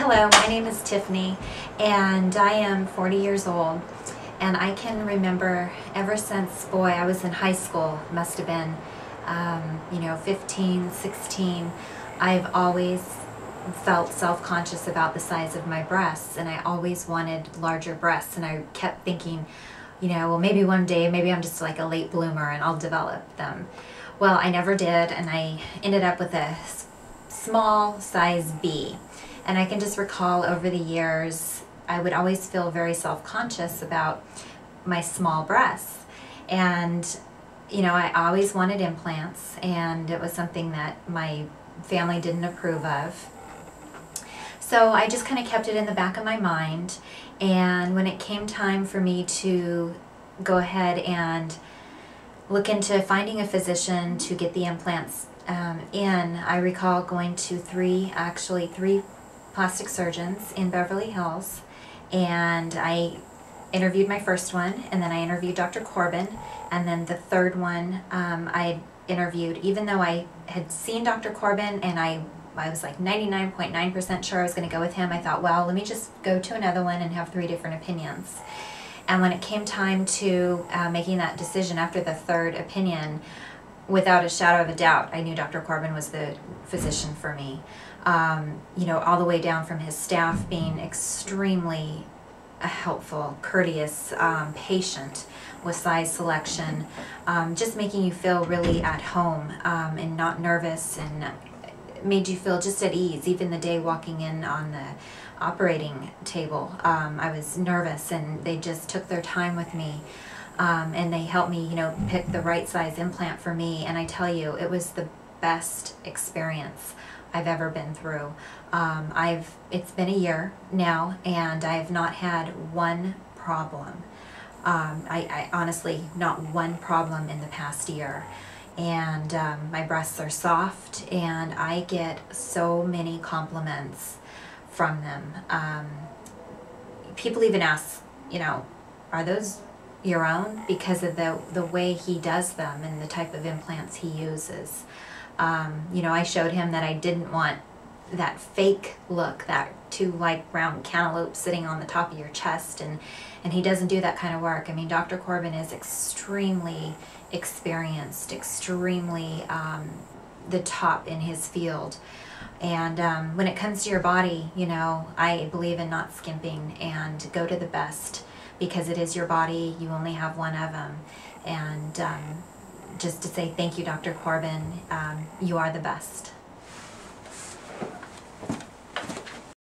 Hello, my name is Tiffany, and I am 40 years old, and I can remember ever since, boy, I was in high school, must have been, 15, 16, I've always felt self-conscious about the size of my breasts, and I always wanted larger breasts, and I kept thinking, well, maybe one day, maybe I'm just like a late bloomer and I'll develop them. Well, I never did, and I ended up with a small size B. And I can just recall over the years, I would always feel very self-conscious about my small breasts. And, I always wanted implants, and it was something that my family didn't approve of. So I just kind of kept it in the back of my mind. And when it came time for me to go ahead and look into finding a physician to get the implants I recall going to three plastic surgeons in Beverly Hills, and I interviewed my first one, and then I interviewed Dr. Corbin, and then the third one I interviewed, even though I had seen Dr. Corbin and I was like 99.9% sure I was going to go with him. I thought, well, let me just go to another one and have 3 different opinions. And when it came time to making that decision after the third opinion, without a shadow of a doubt, I knew Dr. Corbin was the physician for me. All the way down from his staff being extremely helpful, courteous, patient with size selection, just making you feel really at home and not nervous, and made you feel just at ease. Even the day walking in on the operating table, I was nervous, and they just took their time with me. And they helped me, pick the right size implant for me. And I tell you, it was the best experience I've ever been through. It's been a year now, and I've not had one problem. I honestly, not one problem in the past year. And my breasts are soft, and I get so many compliments from them. People even ask, are those your own, because of the way he does them and the type of implants he uses. I showed him that I didn't want that fake look, that 2 round cantaloupe sitting on the top of your chest, and he doesn't do that kind of work. I mean, Dr. Corbin is extremely experienced, extremely the top in his field. And when it comes to your body, I believe in not skimping and go to the best, because it is your body. You only have one of them. And just to say thank you, Dr. Corbin. You are the best.